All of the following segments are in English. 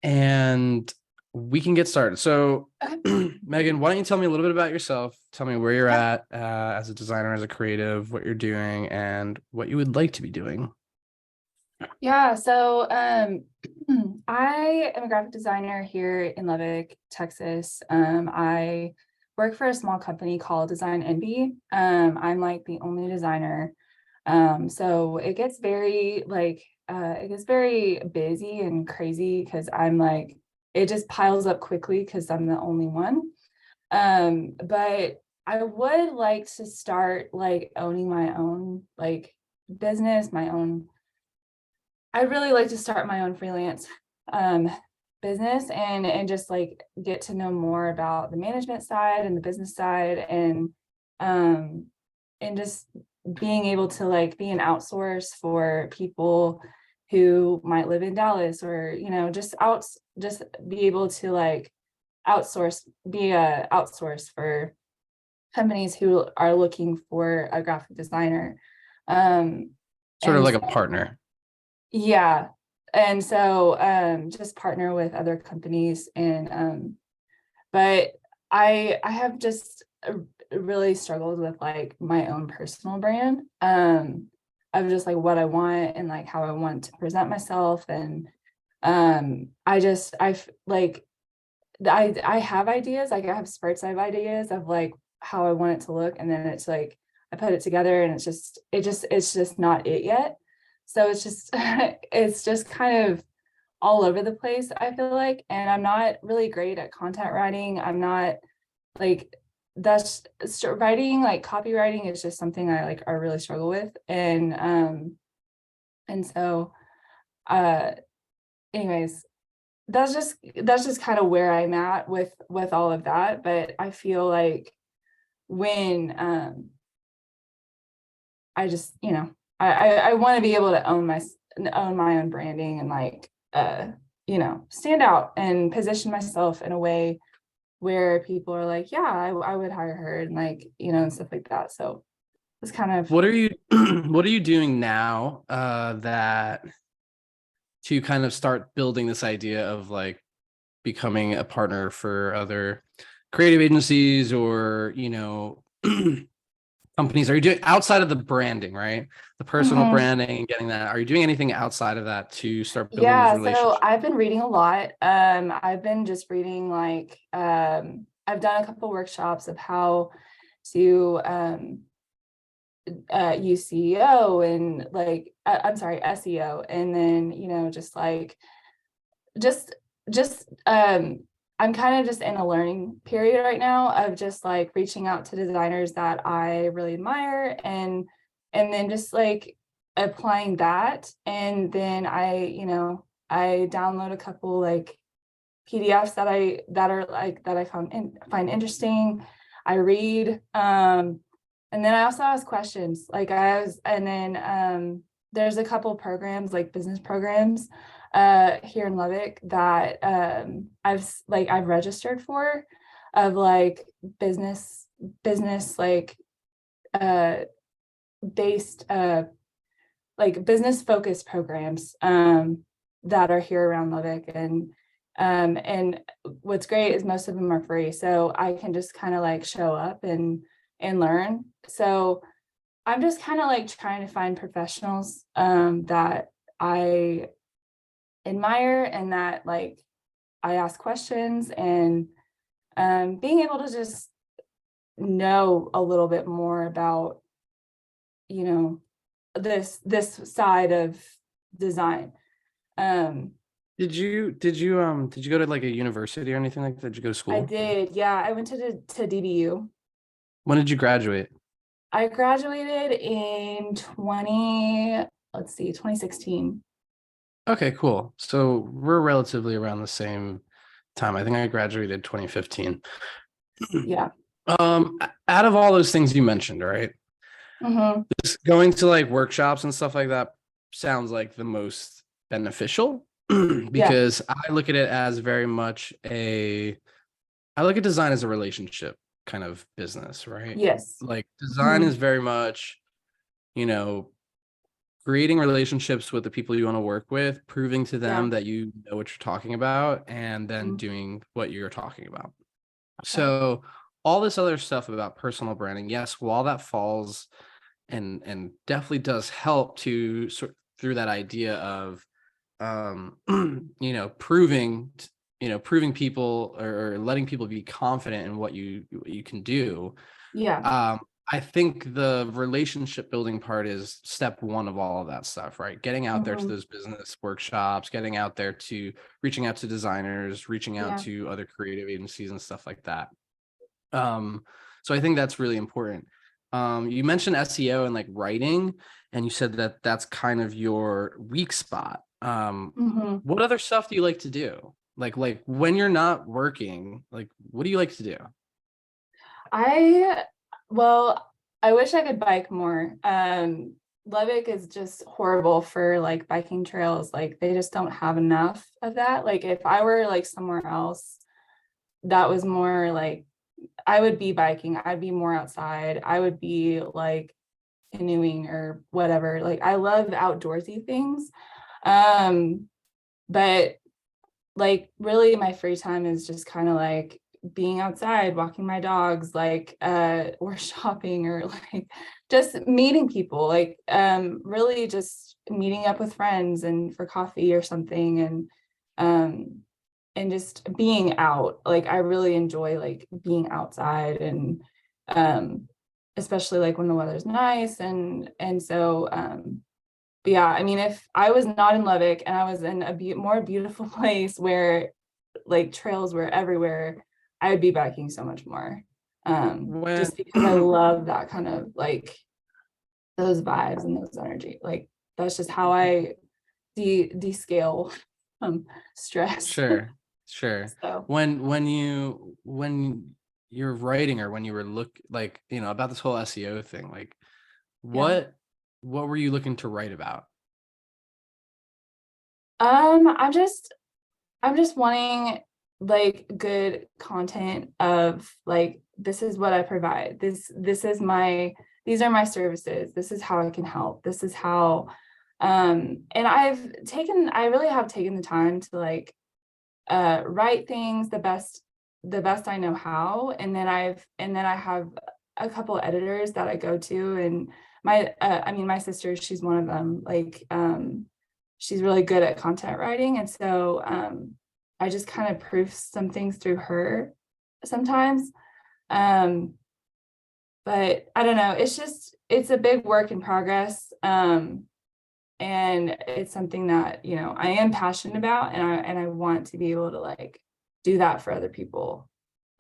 and we can get started. So, Okay. Megan, why don't you tell me a little bit about yourself? Tell me where you're Yeah. at as a designer, as a creative, what you're doing, and what you would like to be doing. Yeah. I am a graphic designer here in Lubbock, Texas. I work for a small company called Design Envy. I'm like the only designer. So it gets very busy and crazy because it just piles up quickly because I'm the only one. But I would like to start like owning my own like business, my own I'd really like to start my own freelance um, business and just like get to know more about the management side and the business side um and just being able to like be an outsource for people who might live in Dallas or just be able to like be a outsource for companies who are looking for a graphic designer. Um Sort of and like a partner. Yeah. Just partner with other companies but I have just really struggled with like my own personal brand of just like what I want and like how I want to present myself and I just I've like I have ideas, like I have spurts of ideas of like how I want it to look, and then it's like I put it together and it's just not it yet. So it's just it's just kind of all over the place, I feel like, and I'm not really great at content writing. I'm not like writing, like copywriting is just something I really struggle with. And so uh anyways, that's just kind of where I'm at with all of that. But I feel like when I just I want to be able to own my own branding and stand out and position myself in a way where people are like, yeah, I would hire her and and stuff like that. So it's kind of What are you what are you doing now that to kind of start building this idea of like becoming a partner for other creative agencies or, companies? Are you doing outside of the branding, right? The personal Mhm. branding and getting that. Are you doing anything outside of that to start building those Yeah, so relationships? I've been reading a lot. I've been just reading I've done a couple workshops of how to use CEO and I'm sorry, SEO, and then just just I'm kind of just in a learning period right now of just like reaching out to designers that I really admire and then just like applying that, and then I download a couple like PDFs that I find interesting. I read and then I also ask questions. There's a couple programs like business programs here in Lubbock that I've registered for of like business uh based business focused programs that are here around Lubbock, and what's great is most of them are free, so I can just kind of like show up and learn. So I'm just kind of like trying to find professionals that I admire and that like I ask questions, and being able to just know a little bit more about you know this side of design. um Did you go to like a university or anything like that? Did you go to I school? did, yeah, I went to DBU. When did you graduate? I graduated in 2016. Okay, cool. So we're relatively around the same time. I think I graduated 2015. Yeah. Out of all those things you mentioned, right? Hmm. Just going to like workshops and stuff like that sounds like the most beneficial Yeah. because I look at it as very much I look at design as a relationship kind of business, right? Yes. Like design Hmm. is very much, you know, creating relationships with the people you want to work with, proving to Yeah. them that you know what you're talking about, and then Mhm. doing what you're talking about. Yeah. So all this other stuff about personal branding, yes, while that falls and definitely does help to sort through that idea of proving people, or letting people be confident in what you can do. Yeah. um I think the relationship building part is step one of all of that stuff, right? Getting out there to Mhm. those business workshops, getting out there to reaching out to designers, reaching out Yeah. to other creative agencies and stuff like that. So I think that's really important. You mentioned SEO and like writing, and you said that that's kind of your weak spot. Mhm. What other stuff do you like to do? Like when you're not working, like what do you like to do? I well, I wish I could bike more. Lubbock is just horrible for like biking trails. Like they just don't have enough of that. Like if I were like somewhere else that was more like I would be biking, I'd be more outside. I would be like canoeing or whatever. Like I love outdoorsy things. Um, but like really my free time is just kind of like being outside, walking my dogs, like or shopping, or like just meeting people, like really just meeting up with friends and for coffee or something, um and just being out. Like I really enjoy like being outside, and um especially like when the weather's nice, and so but yeah, I mean, if I was not in Lubbock and I was in a more beautiful place where like trails were everywhere, I would be biking so much more. When Just because I love that kind of like those vibes and those energy. Like that's just how I descale stress. Sure, sure. So When you're writing, or when you were about this whole SEO thing, like yeah. what what were you looking to write about? I'm just wanting like good content of like this is what I provide. This is my these are my services. This is how I can help. This is how and I really have taken the time to like write things the best I know how, and then I have a couple editors that I go to, and my sister, she's one of them. Like she's really good at content writing, and so I just kind of proof some things through her sometimes. um but I don't know, it's a big work in progress. And it's something that I am passionate about, and I want to be able to like do that for other people.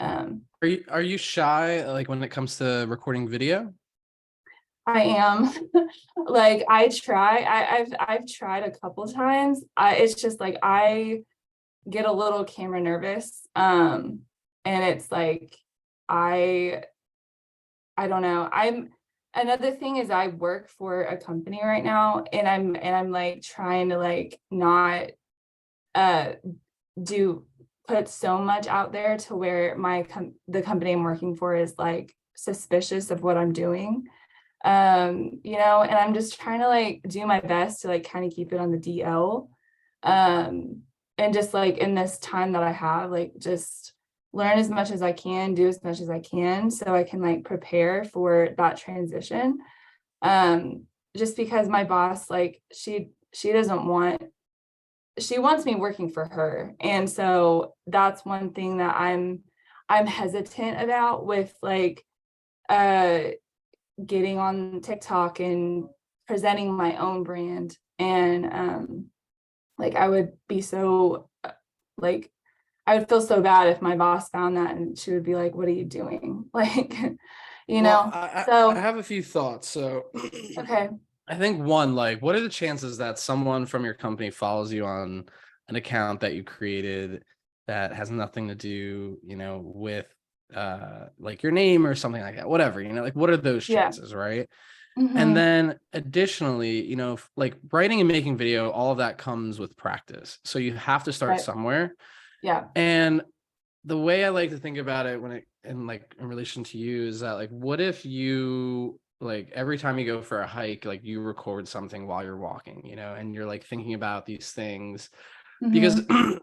um Are you shy like when it comes to recording video? I am. Like I've tried a couple times. It's just like I get a little camera nervous. And it's like I I don't know. Another thing is I work for a company right now, and I'm like trying to like not uh do put so much out there to where the company I'm working for is like suspicious of what I'm doing. And I'm just trying to like do my best to like kind of keep it on the DL. And just like in this time that I have, like just learn as much as I can, do as much as I can so I can like prepare for that transition. Um, just because my boss, like she doesn't want she wants me working for her. And so that's one thing that I'm hesitant about with like uh getting on TikTok and presenting my own brand. And like I would be so like I would feel so bad if my boss found that and she would be like, "What are you doing?" Like, you Well, know. I So have a few thoughts. So okay. I think one, like, what are the chances that someone from your company follows you on an account that you created that has nothing to do, with like your name or something like that, whatever, like what are those Yeah. chances, right? And Hmm. then additionally, like writing and making video, all of that comes with practice. So you have to start Right. somewhere. Yeah. And the way I like to think about it when it in relation to you is that like what if you like every time you go for a hike, like you record something while you're walking, and you're like thinking about these things because Mm-hmm.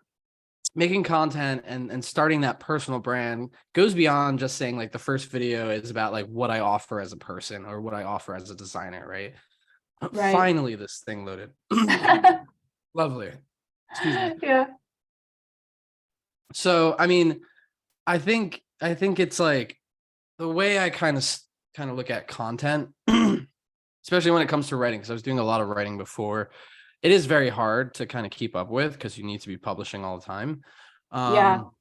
making content and starting that personal brand goes beyond just saying like the first video is about like what I offer as a person or what I offer as a designer, right? Right. Finally, this thing loaded. Lovely. Excuse me. Yeah. So, I mean, I think it's like the way I kind of look at content, especially when it comes to writing, because I was doing a lot of writing before. It is very hard to kind of keep up with because you need to be publishing all the time. Yeah. Um,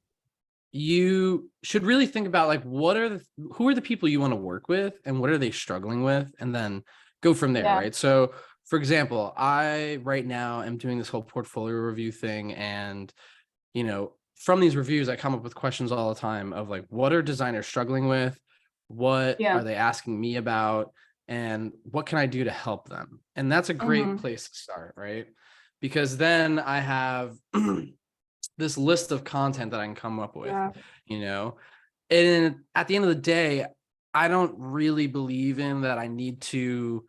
you should really think about like who are the people you want to work with and what are they struggling with, and then go from there, Yeah. right? So, for example, I right now am doing this whole portfolio review thing, and from these reviews, I come up with questions all the time of like, what are designers struggling with? What Yeah. are they asking me about? And what can I do to help them? And that's a great Mm-hmm. place to start, right? Because then I have this list of content that I can come up with, Yeah. you know? And at the end of the day, I don't really believe in that I need to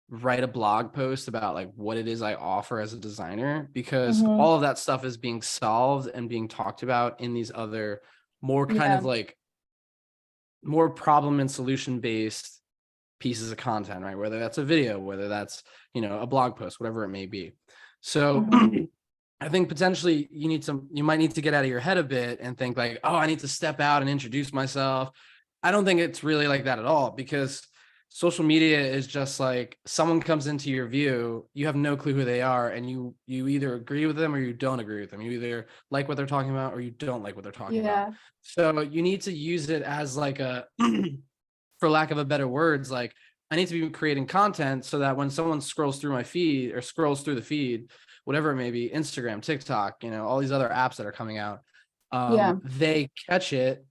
write a blog post about like what it is I offer as a designer, because Mm-hmm. all of that stuff is being solved and being talked about in these other more kind Yeah. of like more problem and solution based pieces of content, right? Whether that's a video, whether that's, a blog post, whatever it may be. So Mm-hmm. I think potentially you might need to get out of your head a bit and think like, oh, I need to step out and introduce myself. I don't think it's really like that at all, because social media is just like someone comes into your view, you have no clue who they are, and you either agree with them or you don't agree with them. You either like what they're talking about or you don't like what they're talking about. Yeah. So you need to use it as like a for lack of a better words, like I need to be creating content so that when someone scrolls through my feed or scrolls through the feed, whatever it may be, Instagram, TikTok, all these other apps that are coming out, Yeah. they catch it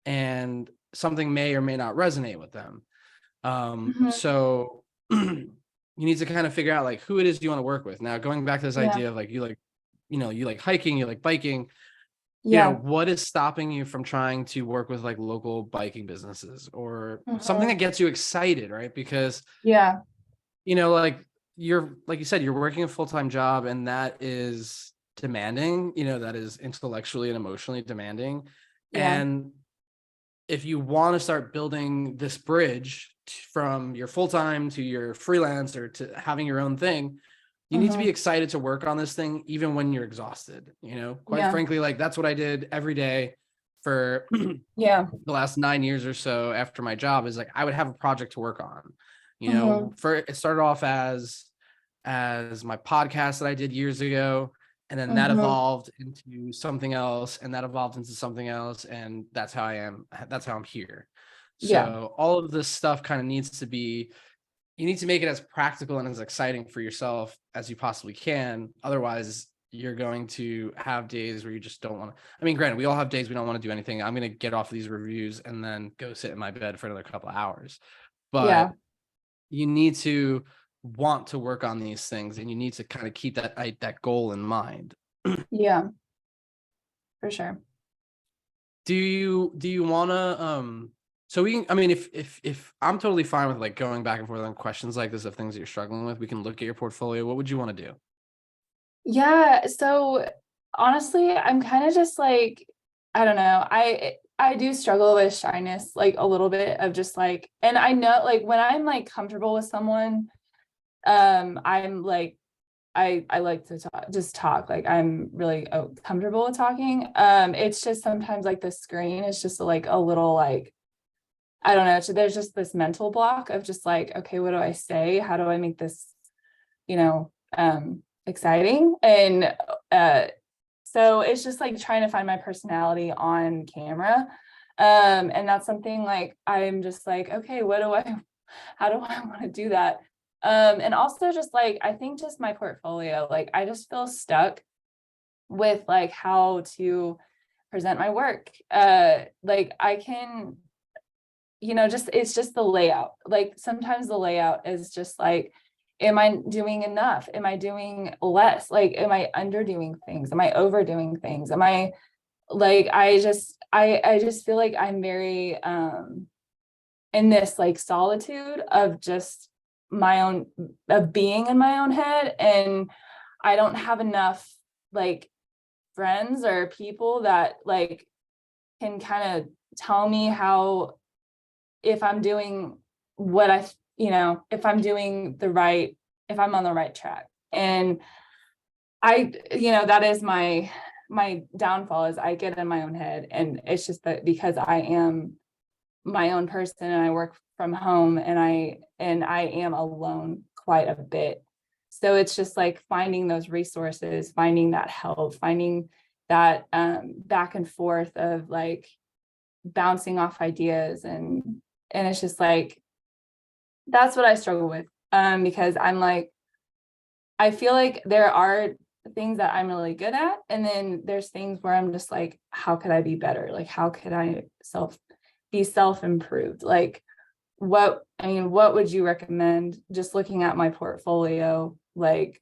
and something may or may not resonate with them. Mm-hmm. So you need to kind of figure out like who it is you want to work with. Now, going back to this Yeah. idea of like you like hiking, you like biking, Yeah. what is stopping you from trying to work with like local biking businesses or something Mm-hmm. that gets you excited, right? Because, Yeah. like like you said, you're working a full-time job, and that is demanding, that is intellectually and emotionally demanding. Yeah. And if you want to start building this bridge from your full-time to your freelance or to having your own thing, you need to be Mm-hmm. excited to work on this thing even when you're exhausted. Quite Yeah. frankly, like that's what I did every day for the Yeah. last 9 years or so after my job. Is like I would have a project to work on. Mm-hmm. For it started off as my podcast that I did years ago, and then that Mm-hmm. evolved into something else, and that evolved into something else, and that's how I'm here. Yeah. So all of this stuff kind of needs to be, you need to make it as practical and as exciting for yourself as you possibly can. Otherwise, you're going to have days where you just don't want to. I mean, granted, we all have days we don't want to do anything. I'm going to get off of these reviews and then go sit in my bed for another couple of hours. Yeah. But you need to want to work on these things, and you need to kind of keep that goal in mind. Yeah. For sure. Do you want to so we can, I mean, if I'm totally fine with like going back and forth on questions like this of things that you're struggling with, we can look at your portfolio. What would you want to do? Yeah. So honestly, I'm kind of just like, I don't know. I do struggle with shyness, like a little bit of just like, and I know like when I'm like comfortable with someone, I'm like, I like to talk, like I'm really comfortable with talking. It's just sometimes like the screen is just like a little like, I don't know. So there's just this mental block of just like, okay, what do I say? How do I make this, you know, exciting? And so it's just like trying to find my personality on camera. And that's something like I'm just like, okay, how do I want to do that? And also just like I think just my portfolio, like I just feel stuck with like how to present my work. Like I can, just it's just the layout. Like sometimes the layout is just like, am I doing enough? Am I doing less? Like, am I underdoing things? Am I overdoing things? Am I like I just feel like I'm very in this like solitude of just my own, of being in my own head. And I don't have enough like friends or people that like can kind of tell me how, if I'm doing what I, if I'm doing the right, if I'm on the right track. And that is my downfall, is I get in my own head. And it's just that because I am my own person and I work from home and I am alone quite a bit. So it's just like finding those resources, finding that help, finding that back and forth of like bouncing off ideas. And it's just like, that's what I struggle with. Because I'm like, I feel like there are things that I'm really good at. And then there's things where I'm just like, how could I be better? Like, how could I be self-improved? Like, what would you recommend, just looking at my portfolio? Like,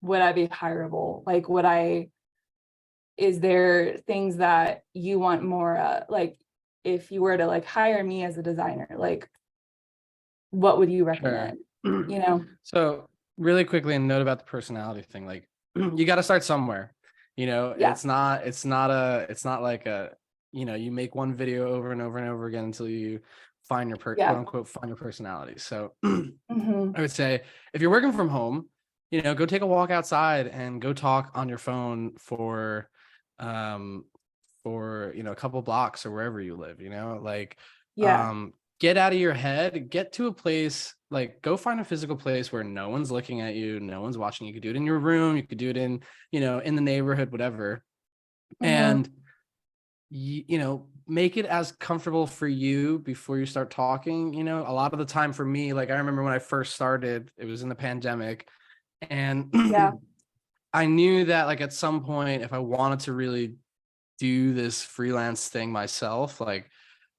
would I be hireable? Like, is there things that you want more, like, if you were to like hire me as a designer, like, what would you recommend? Sure. So really quickly, a note about the personality thing. Like, you got to start somewhere. Yeah. It's not like you make one video over and over and over again until you find your quote unquote find your personality. So Mm-hmm. I would say, if you're working from home, go take a walk outside and go talk on your phone for a couple blocks or wherever you live, like, Yeah. get out of your head, get to a place, like, go find a physical place where no one's looking at you, no one's watching. You could do it in your room, you could do it in, in the neighborhood, whatever. Mm-hmm. And make it as comfortable for you before you start talking. A lot of the time for me, like, I remember when I first started, it was in the pandemic, and Yeah. I knew that, like, at some point, if I wanted to really do this freelance thing myself, like,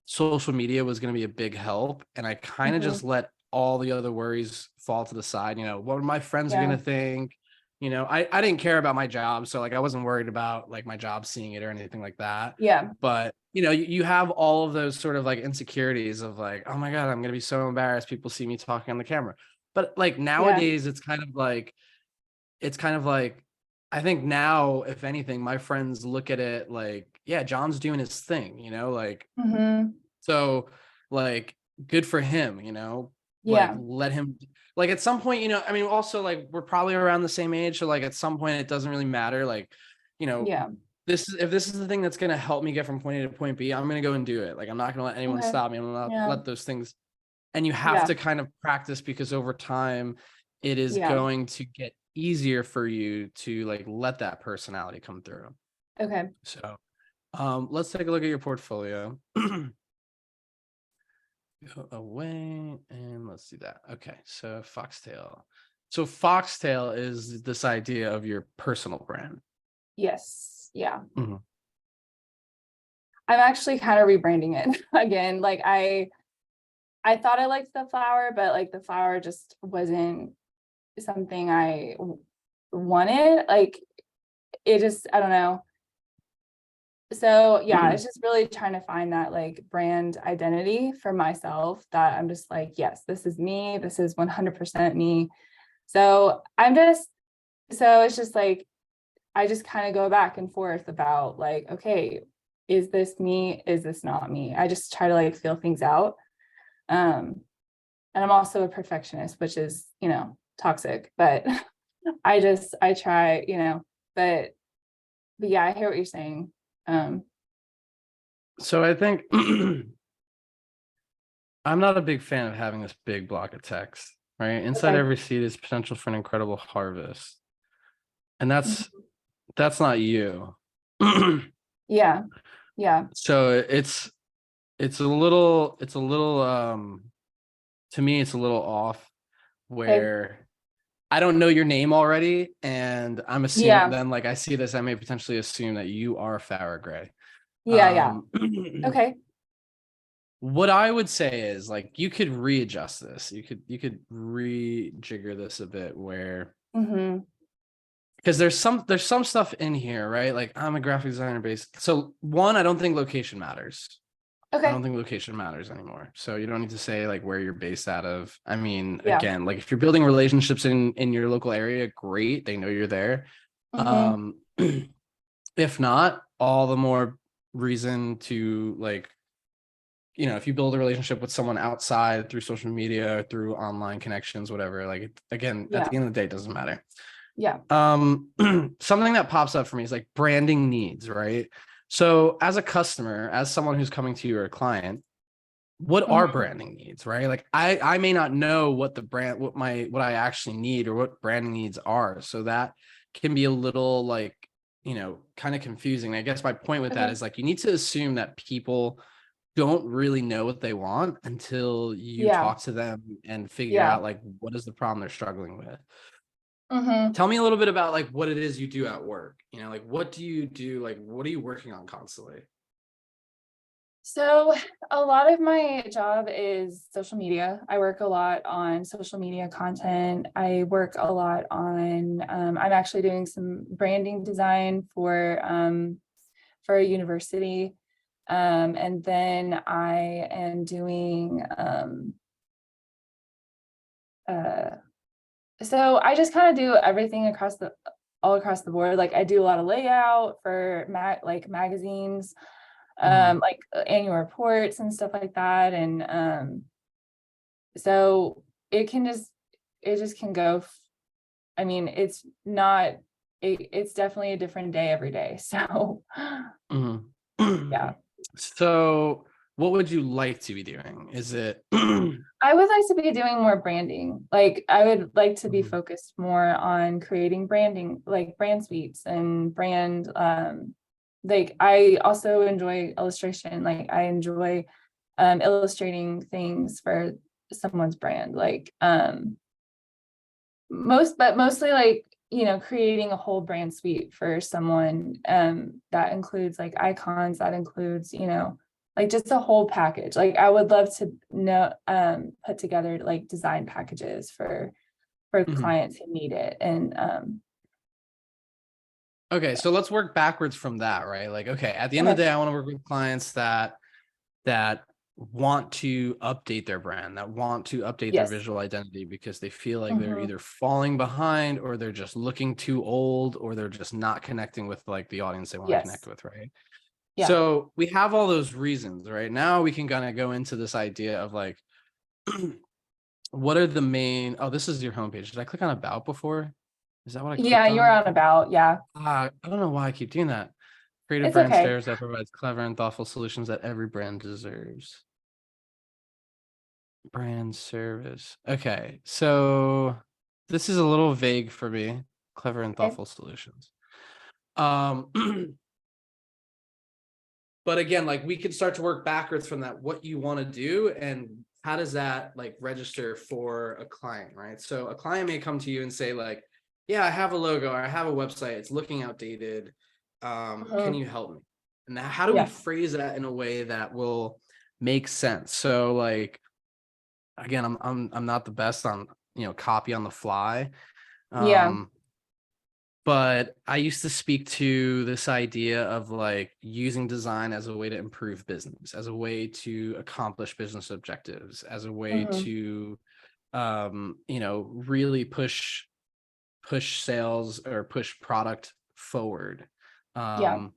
social media was going to be a big help. And I kind of Mm-hmm. just let all the other worries fall to the side. What my friends are Yeah. going to think. I didn't care about my job, so like I wasn't worried about like my job seeing it or anything like that. Yeah. But you have all of those sort of like insecurities of like, oh my God, I'm gonna be so embarrassed, people see me talking on the camera. But like nowadays, it's kind of like I think now, if anything, my friends look at it like, yeah, John's doing his thing, like, Mm-hmm. so, like, good for him, like, Yeah. let him, like, at some point, also, like, we're probably around the same age. So, like, at some point, it doesn't really matter. Like, Yeah. if this is the thing that's going to help me get from point A to point B, I'm going to go and do it. Like, I'm not going to let anyone Okay. stop me. I'm going to Yeah. let those things. And you have Yeah. to kind of practice, because over time, it is Yeah. going to get easier for you to like let that personality come through. Okay. So, let's take a look at your portfolio. Go away and let's do that. Okay, so Foxtail. So Foxtail is this idea of your personal brand. Yes. Yeah. Mhm. I'm actually kind of rebranding it again. Like, I thought I liked the flower, but like the flower just wasn't something I wanted. Like, it just, I don't know. So yeah, it's just really trying to find that like brand identity for myself, that I'm just like, yes, this is me. This is 100% me. So it's just like, I just kind of go back and forth about like, okay, is this me? Is this not me? I just try to like feel things out. And I'm also a perfectionist, which is, toxic, but I try, but yeah, I hear what you're saying. So I think I'm not a big fan of having this big block of text, right? Inside Okay. every seed is potential for an incredible harvest. And Mhm. that's not you. Yeah. Yeah. So it's a little to me it's a little off, Okay. where I don't know your name already, and I'm assuming, Yeah. then like I see this, I may potentially assume that you are Farrah Gray. Yeah. Yeah. Okay. What I would say is, like, you could readjust this. You could rejigger this a bit, where, Mm-hmm. because there's some stuff in here, right? Like, I'm a graphic designer based. So one, I don't think location matters. I Okay. don't think location matters anymore. So you don't need to say like where you're based out of. I mean, Yeah. again, like if you're building relationships in your local area, great. They know you're there. Mm-hmm. Um, if not, all the more reason to like, if you build a relationship with someone outside through social media, through online connections, whatever, like again, at Yeah. the end of the day, it doesn't matter. Yeah. Something that pops up for me is like branding needs, right? So as a customer, as someone who's coming to you or a client, what are Mm-hmm. branding needs, right? Like I may not know what the brand, what I actually need or what branding needs are. So that can be a little like, kind of confusing. I guess my point with that Okay. is like you need to assume that people don't really know what they want until you Yeah. talk to them and figure Yeah. out like what is the problem they're struggling with. Mm-hmm. Tell me a little bit about like what it is you do at work. Like what do you do? Like what are you working on constantly? So a lot of my job is social media. I work a lot on social media content. I work a lot on, I'm actually doing some branding design for a university. And then I am doing, uh, so I just kind of do everything all across the board. Like I do a lot of layout for like magazines, Mhm. like annual reports and stuff like that. And so it just can go. I mean, it's not, it's definitely a different day every day. So Mhm. yeah, So, what would you like to be doing? Is it I would like to be doing more branding. Like I would like to be Mhm. focused more on creating branding, like brand suites and brand, like I also enjoy illustration. Like I enjoy illustrating things for someone's brand. Like but mostly like, creating a whole brand suite for someone, that includes like icons, that includes, like just a whole package. Like I would love to know, put together like design packages for Mhm. clients who need it. And Okay, so let's work backwards from that, right? Like, okay, at the end of okay. the day, I want to work with clients that want to update their brand, that want to update their Yes. visual identity because they feel like they're Hmm. either falling behind or they're just looking too old or they're just not connecting with like the audience they want to connect Yes. with, right? Yeah. So we have all those reasons, right? Now we can kind of go into this idea of like, what are the main, oh, this is your homepage. Did I click on about before? Is that what I Yeah, clicked you're on? on about. Yeah. I don't know why I keep doing that. Creative It's brand okay. stairs that provides clever and thoughtful solutions that every brand deserves. Brand service. Okay, so this is a little vague for me. Clever and Okay. thoughtful solutions. Um, but again, like we could start to work backwards from that, what you want to do and how does that like register for a client, right? So a client may come to you and say like, yeah, I have a logo or I have a website, it's looking outdated. Can Mhm. you help me? And how do we Yeah. phrase that in a way that will make sense? So like, again, I'm not the best on, copy on the fly. Yeah. Um, but I used to speak to this idea of like using design as a way to improve business, as a way to accomplish business objectives, as a way Hmm. to really push sales or push product forward. Yeah. Um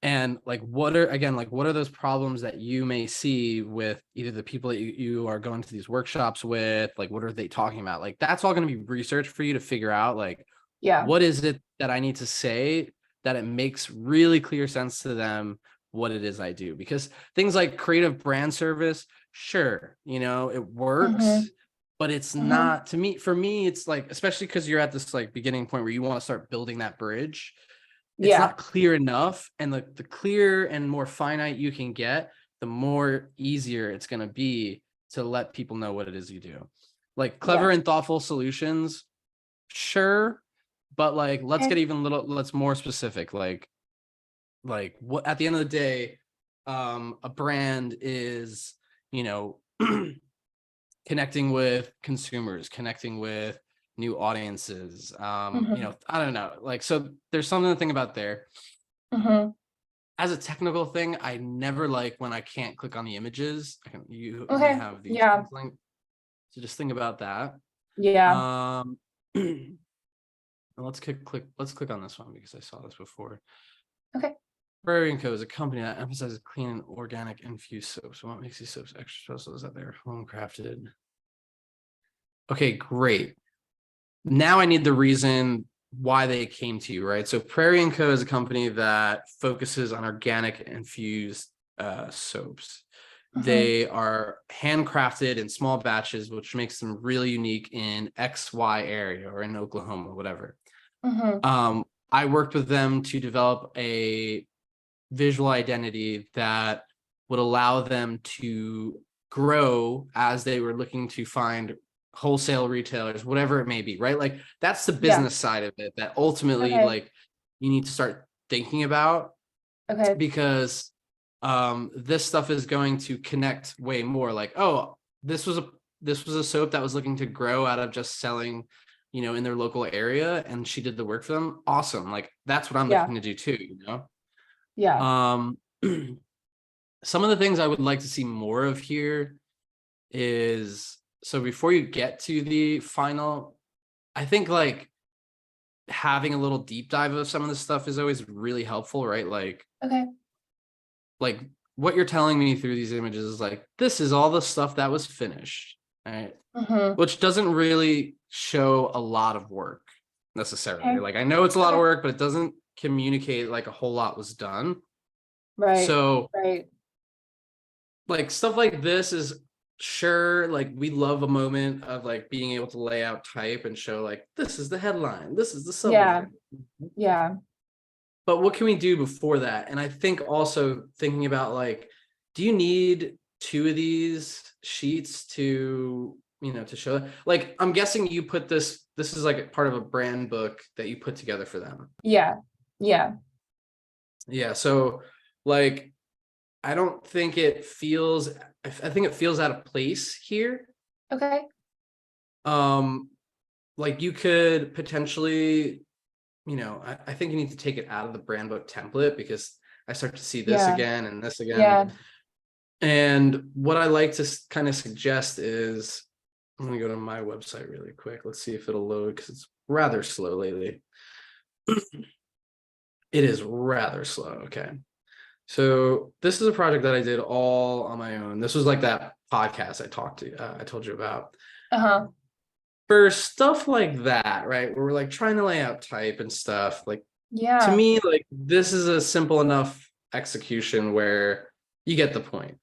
and like what are those problems that you may see with either the people that you are going to these workshops with, like what are they talking about? Like that's all going to be research for you to figure out like Yeah. what is it that I need to say that it makes really clear sense to them what it is I do? Because things like creative brand service, sure, it Hmm. works, but it's Hmm. not for me, it's like, especially because you're at this like beginning point where you want to start building that bridge. It's Yeah. not clear enough. And the clearer and more finite you can get, the more easier it's going to be to let people know what it is you do. Like clever Yeah. and thoughtful solutions, sure, but like Okay. let's more specific, like what at the end of the day, a brand is, you know connecting with consumers, connecting with new audiences. Hmm. I don't know, like, so there's something to think about there. Hmm. as a technical thing, I never like when I can't click on the images. You only Okay. have these Yeah. things linked. So just think about that. Yeah. And let's click on this one because I saw this before. Okay. Prairie & Co is a company that emphasizes clean and organic infused soaps. What makes these soaps extra special is that they're home crafted. Okay, great. Now I need the reason why they came to you, right? So Prairie & Co is a company that focuses on organic infused soaps. They are handcrafted in small batches, which makes them really unique in XY area or in Oklahoma, whatever. I worked with them to develop a visual identity that would allow them to grow as they were looking to find wholesale retailers, whatever it may be, right? Like that's the Yeah. business side of it that ultimately Okay. like you need to start thinking about, Okay. because this stuff is going to connect way more. Like, oh, this was a soap that was looking to grow out of just selling, in their local area, and she did the work for them. Awesome. Like that's what I'm Yeah. looking to do too, Yeah. Some of the things I would like to see more of here is, so before you get to the final, I think like having a little deep dive of some of this stuff is always really helpful, right? Okay. Like what you're telling me through these images is like, this is all the stuff that was finished, right? Which doesn't really show a lot of work necessarily. Okay. Like I know it's a lot of Okay. work, but it doesn't communicate like a whole lot was done. Right. So Right. like stuff like this is sure, like we love a moment of like being able to lay out type and show like this is the headline, this is the Yeah. subline. Yeah. But what can we do before that? And I think also thinking about like, do you need two of these sheets to, to show that? Like I'm guessing you put this is like part of a brand book that you put together for them. Yeah. Yeah. Yeah, so like I don't think it feels, I think it feels out of place here. Okay. Like you could potentially, I think you need to take it out of the brand book template, because I start to see this Yeah. again and this again. Yeah. And what I like to kind of suggest is, I'm going to go to my website really quick. Let's see if it'll load, because it's rather slow lately. It is rather slow. Okay. So this is a project that I did all on my own. This was like that podcast I told you about. For stuff like that, right? Where we're like trying to lay out type and stuff. Like to Yeah. me, like this is a simple enough execution where you get the point.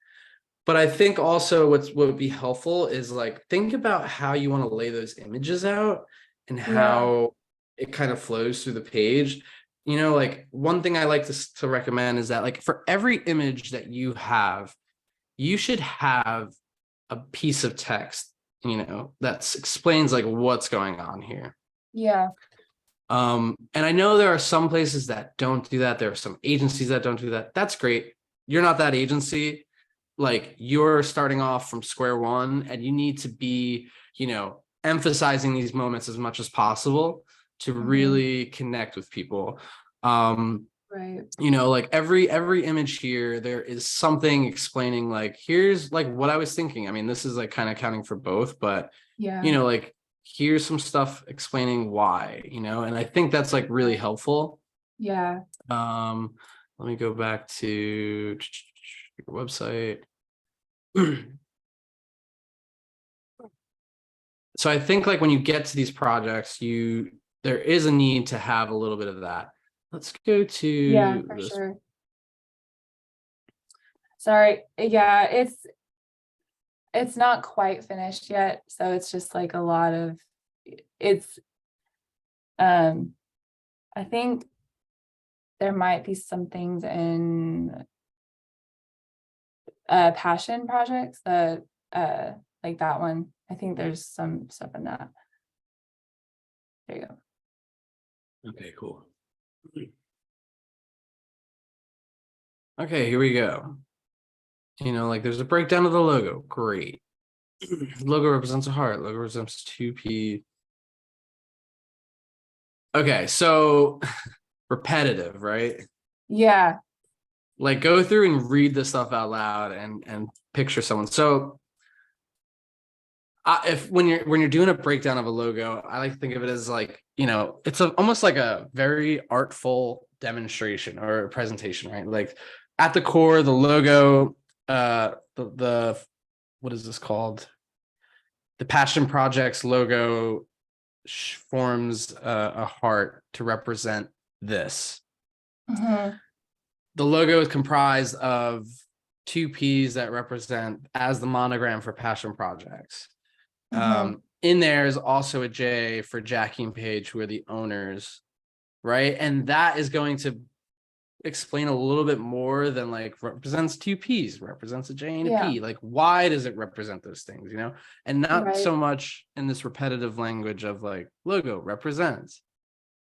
But I think also what would be helpful is like think about how you want to lay those images out and Yeah. how it kind of flows through the page. Like one thing I like to recommend is that like for every image that you have, you should have a piece of text, that explains like what's going on here. Yeah. And I know there are some places that don't do that. There are some agencies that don't do that. That's great. You're not that agency. Like you're starting off from square one, and you need to be, emphasizing these moments as much as possible to really connect with people. Right. Like every image here, there is something explaining like, here's like what I was thinking. I mean, this is like kind of counting for both, but Yeah. like here's some stuff explaining why, and I think that's like really helpful. Yeah. Let me go back to your website. So I think like when you get to these projects, there is a need to have a little bit of that. Let's go to Yeah, for this. sure. Sorry. Yeah, it's not quite finished yet, so it's just like a lot of it's I think there might be some things in passion projects that like that one. I think there's some stuff in that. There you go. Okay, cool. Okay, here we go. Like there's a breakdown of the logo. Great. Logo represents a heart. Logo represents 2P. Okay, so repetitive, right? Yeah. Like go through and read this stuff out loud and picture someone. So if when you're doing a breakdown of a logo, I like to think of it as like, it's almost like a very artful demonstration or presentation, right? Like at the core, the logo, the what is this called? The Passion Project's logo forms a heart to represent this. Mm-hmm. The logo is comprised of two P's that represent as the monogram for Passion Projects. Mm-hmm. In there is also a J for Jackie and Paige, who are the owners, right? And that is going to explain a little bit more than like represents two P's, represents a J and a Yeah. P. Like, why does it represent those things, And not Right. so much in this repetitive language of like logo represents.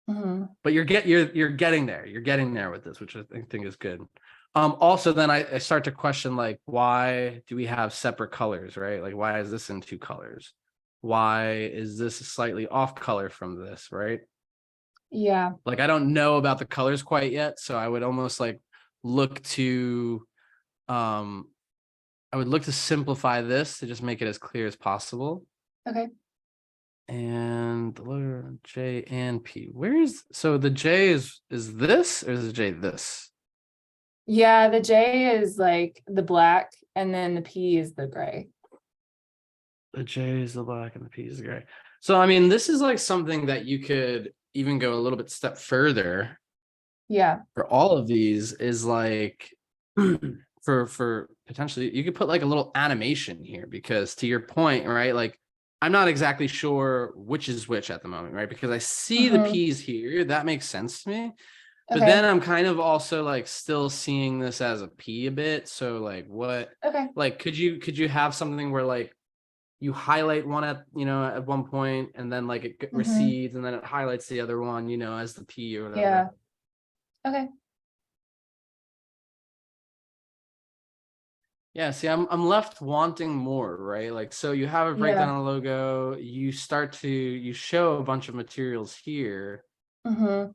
Mm-hmm. But you're getting there. You're getting there with this, which I think is good. Also, then I start to question like, why do we have separate colors, right? Like, why is this in two colors? Why is this a slightly off color from this, right? Yeah. Like, I don't know about the colors quite yet, so I would almost like look to, um, I would look to simplify this to just make it as clear as possible. Okay. And the letter J and P. So the J is this, or is the J this? Yeah, the J is like the black, and then the P is the gray. The J is the black and the P is the gray. So I mean, this is like something that you could even go a little bit step further. Yeah. For all of these is like for potentially you could put like a little animation here, because to your point, right? Like I'm not exactly sure which is which at the moment, right? Because I see the Mm-hmm. P's here. That makes sense to me. But Okay. then I'm kind of also like still seeing this as a P a bit. So like what, Okay. like could you have something where like you highlight one at one point, and then like it Mm-hmm. recedes, and then it highlights the other one, as the P or whatever. Yeah. Okay. Yeah, see, I'm left wanting more, right? Like, so you have a breakdown Yeah. on the logo, you show a bunch of materials here. Mm-hmm.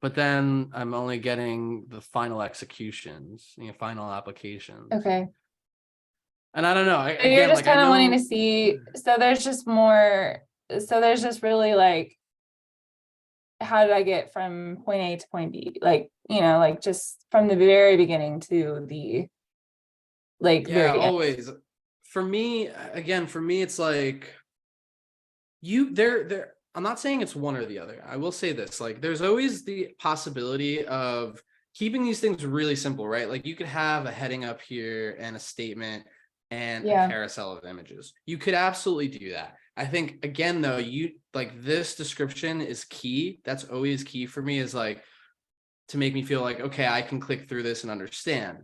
But then I'm only getting the final executions, final applications. Okay. And I don't know. So you're Again, just like I kind of wanting know. to see, so there's just more, so there's just really like, how did I get from point A to point B? Like, like just from the very beginning to the like Yeah, very end. always. For me, it's like there. I'm not saying it's one or the other. I will say this: like, there's always the possibility of keeping these things really simple, right? Like, you could have a heading up here and a statement and a Yeah. carousel of images. You could absolutely do that. I think again, though, you like this description is key. That's always key for me, is like to make me feel like, okay, I can click through this and understand,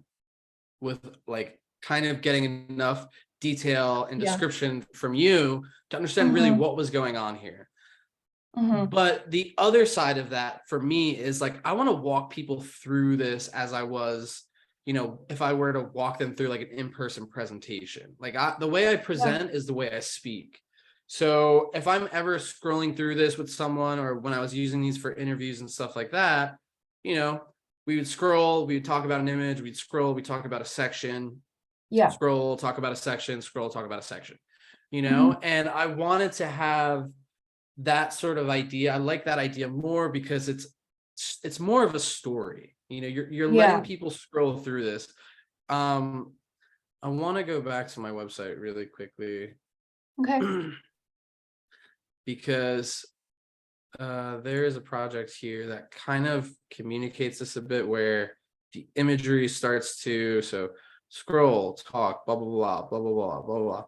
with like kind of getting enough detail and Yeah. description from you to understand really Mm-hmm. what was going on here. Mm-hmm. But the other side of that for me is like, I want to walk people through this as I was, if I were to walk them through like an in-person presentation. Like the way I present is the way I speak. So if I'm ever scrolling through this with someone, or when I was using these for interviews and stuff like that, we would scroll, we would talk about an image, we'd scroll, we talk about a section, Yeah. scroll, talk about a section, scroll, talk about a section, Mm-hmm. and I wanted to have that sort of idea. I like that idea more because it's more of a story. You're letting Yeah. people scroll through this. I want to go back to my website really quickly Okay. because there is a project here that kind of communicates this a bit, where the imagery starts to scroll, talk, blah blah blah blah blah blah blah blah,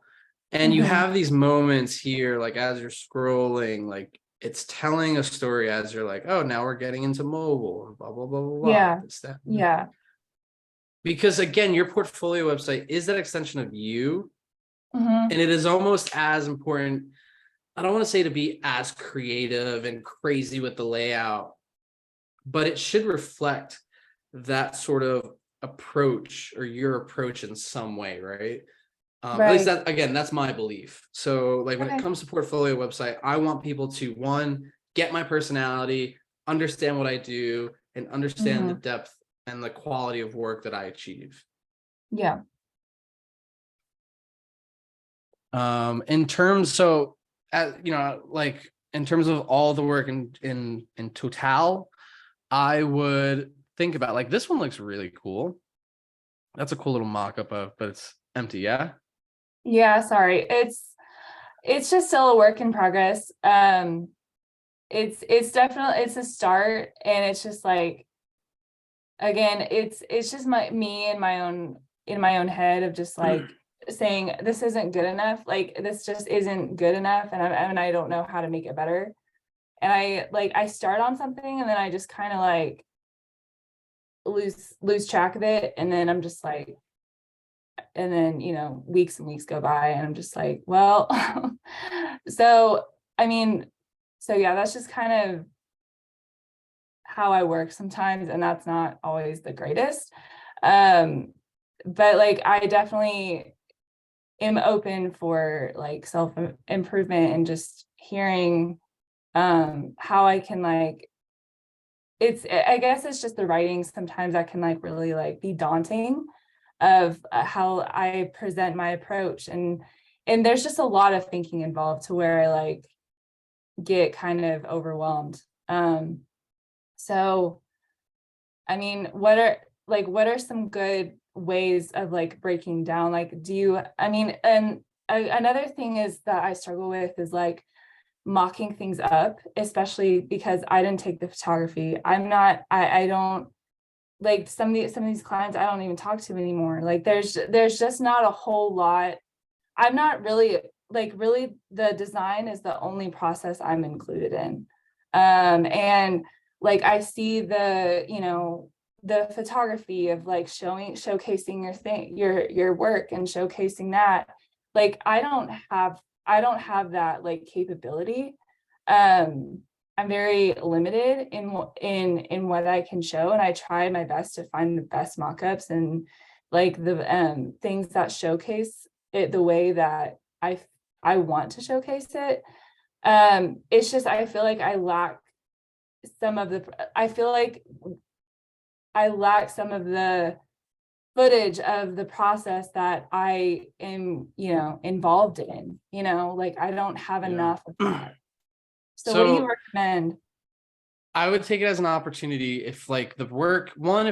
and you Mm-hmm. have these moments here, like as you're scrolling, like it's telling a story as you're like, oh, now we're getting into mobile, blah blah blah blah blah. Yeah. This, that. Yeah. Because again, your portfolio website is that extension of you, Mm-hmm. and it is almost as important. I don't want to say to be as creative and crazy with the layout, but it should reflect that sort of approach, or your approach in some way, right? At least Right. that's my belief. So like when it Okay. comes to portfolio website, I want people to, one, get my personality, understand what I do, and understand the depth and the quality of work that I achieve. Yeah. In terms, so like in terms of all the work in total, I would think about like this one looks really cool. That's a cool little mock-up of, but it's empty, yeah. Yeah, sorry. It's just still a work in progress. It's definitely, it's a start, and it's just like, again, it's just me in my own head of just like saying this isn't good enough. Like this just isn't good enough, and I don't know how to make it better. And I start on something, and then I just kind of like lose track of it, and then I'm just like, and then weeks and weeks go by, and I'm just like, well, so I mean, so yeah, that's just kind of how I work sometimes, and that's not always the greatest. But like I definitely am open for like self improvement and just hearing how I can like, I guess it's just the writing sometimes that can like really like be daunting of how I present my approach, and there's just a lot of thinking involved to where I like get kind of overwhelmed. So I mean, what are some good ways of like breaking down? Like, and another thing is that I struggle with is like mocking things up, especially because I didn't take the photography. I don't like some of these clients I don't even talk to anymore. Like there's just not a whole lot. I'm not really really the design is the only process I'm included in. And like I see the photography of like showcasing your work and showcasing that. Like I don't have that like capability. I'm very limited in what I can show, and I try my best to find the best mock-ups and like the things that showcase it the way that I want to showcase it. It's just I feel like I feel like I lack some of the footage of the process that I am, involved in, like I don't have enough of that. So what do you So recommend? I would take it as an opportunity if like if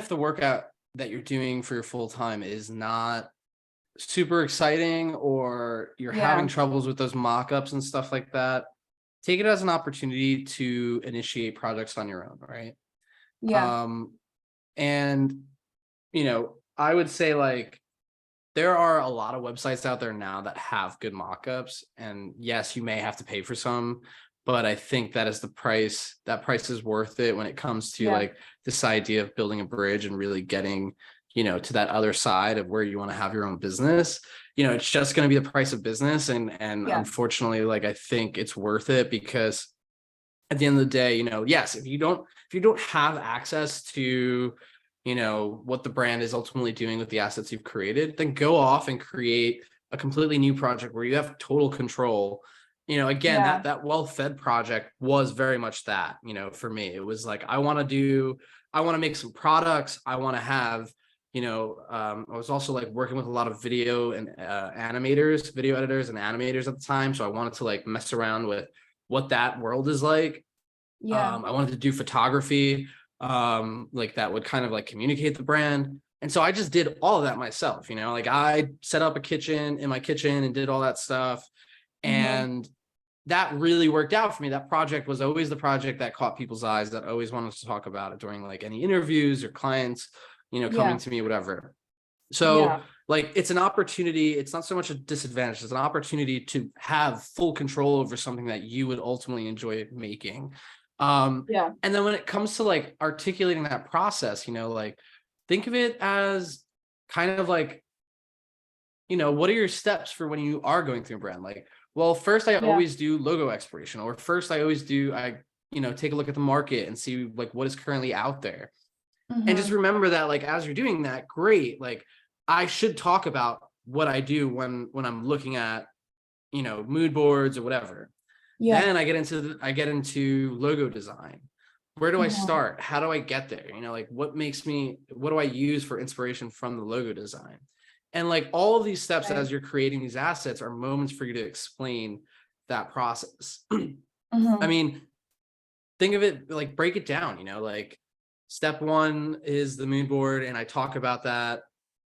the workout that you're doing for your full time is not super exciting, or you're having Yeah, troubles with those mock-ups and stuff like that, take it as an opportunity to initiate projects on your own, right? yeah, Um, and I would say like there are a lot of websites out there now that have good mock-ups, and yes, you may have to pay for some, but I think that is the price. That price is worth it when it comes to yeah, like this idea of building a bridge and really getting, to that other side of where you want to have your own business. It's just going to be the price of business, and yeah, unfortunately, like I think it's worth it because at the end of the day, yes, if you don't have access to, what the brand is ultimately doing with the assets you've created, then go off and create a completely new project where you have total control. Again, yeah, that well-fed project was very much that, for me, it was like, I want to make some products. I want to have, I was also like working with a lot of video and video editors and animators at the time. So I wanted to like mess around with what that world is like. yeah, I wanted to do photography, like that would kind of like communicate the brand. And so I just did all of that myself, like I set up a kitchen in my kitchen and did all that stuff. mm-hmm. And that really worked out for me. That project was always the project that caught people's eyes, that always wanted to talk about it during like any interviews or clients, coming Yeah, to me, whatever. So yeah, like it's an opportunity. It's not so much a disadvantage. It's an opportunity to have full control over something that you would ultimately enjoy making. Um, yeah, and then when it comes to like articulating that process, like think of it as kind of like, what are your steps for when you are going through a brand? Like, well, first I yeah, always do logo exploration, or first I take a look at the market and see like what is currently out there. And just mm-hmm. remember that like as you're doing that, great, like I should talk about what I do when I'm looking at, mood boards or whatever. Yeah, Then I get into logo design. where do I Mhm. start? How do I get there? You know, like what do I use for inspiration from the logo design? And like all of these steps Right. as you're creating these assets are moments for you to explain that process. I Mhm. mean, think of it like break it down, you know, like step one is the mood board, and I talk about that.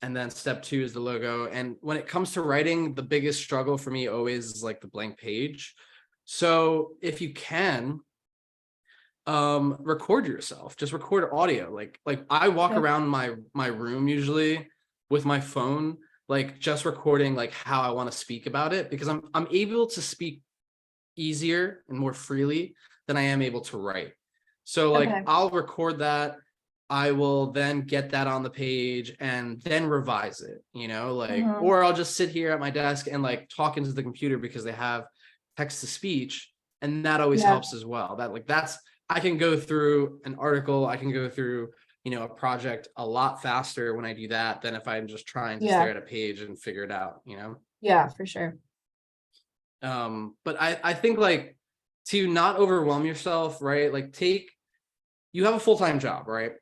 And then step two is the logo. And when it comes to writing, the biggest struggle for me always is like the blank page. So if you can, record yourself, just record audio. Like I walk Okay. around my room usually with my phone, like just recording like how I want to speak about it, because I'm able to speak easier and more freely than I am able to write. So like Okay. I'll record that. I will then get that on the page and then revise it, you know, like, Mhm. or I'll just sit here at my desk and like talk into the computer because they have text to speech. And that always Yeah. helps as well. I can go through an article, I can go through, you know, a project a lot faster when I do that than if I'm just trying to stare Yeah. at a page and figure it out, you know? Yeah, for sure. But I think like to not overwhelm yourself, right? Like you have a full-time job, right?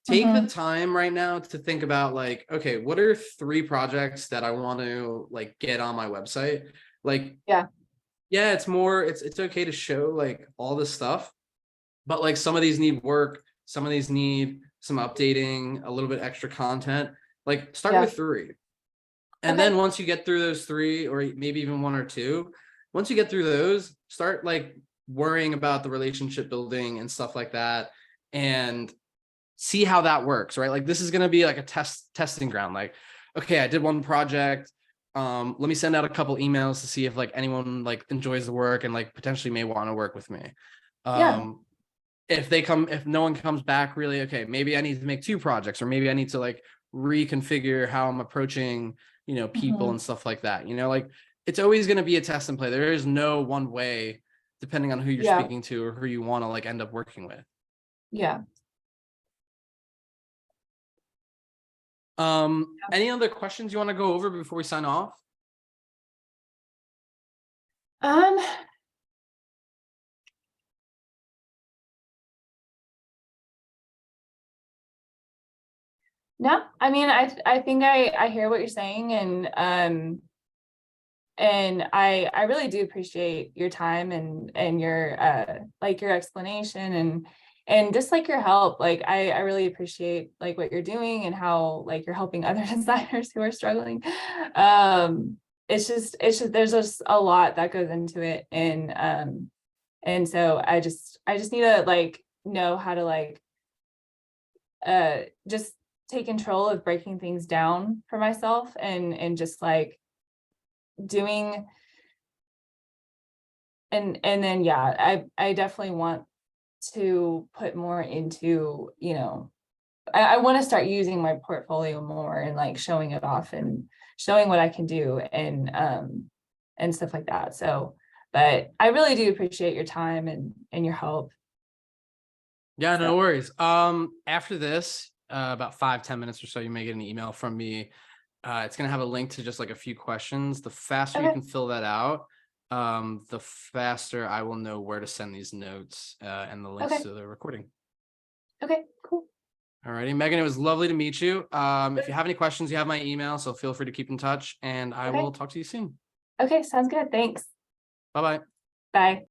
Take the Mhm. time right now to think about like, okay, what are 3 projects that I want to like get on my website? Like, Yeah. yeah, it's okay to show like all this stuff, but like some of these need work, some of these need some updating, a little bit extra content. Like start Yeah. with 3. And Okay. then once you get through those 3, or maybe even 1 or 2, once you get through those, start like worrying about the relationship building and stuff like that, and see how that works, right? Like this is going to be like a testing ground. Like, okay, I did 1 project. Let me send out a couple emails to see if like anyone like enjoys the work and like potentially may want to work with me. Yeah. Um, if no one comes back really, okay, maybe I need to make 2 projects, or maybe I need to like reconfigure how I'm approaching, you know, people Mhm. and stuff like that. You know, like it's always going to be a test and play. There is no one way, depending on who you're Yeah. speaking to or who you want to like end up working with. Yeah. Any other questions you want to go over before we sign off? Um, no, I mean, I think I hear what you're saying, and I really do appreciate your time and your like your explanation and just like your help. Like I really appreciate like what you're doing and how like you're helping other designers who are struggling. It's just there's just a lot that goes into it, and so I just need to like know how to like just take control of breaking things down for myself and just like doing and then yeah, I definitely want to put more into, you know, I want to start using my portfolio more and like showing it off and showing what I can do and stuff like that. So, but I really do appreciate your time and your help. Yeah, So no worries. After this, about 5-10 minutes or so, you may get an email from me. It's gonna have a link to just like a few questions. The faster you okay, can fill that out, the faster I will know where to send these notes and the links okay, to the recording. okay, cool. Alrighty, Megan, it was lovely to meet you. If you have any questions, you have my email, so feel free to keep in touch, and I Okay, will talk to you soon. okay, sounds good. Thanks. Bye bye. Bye.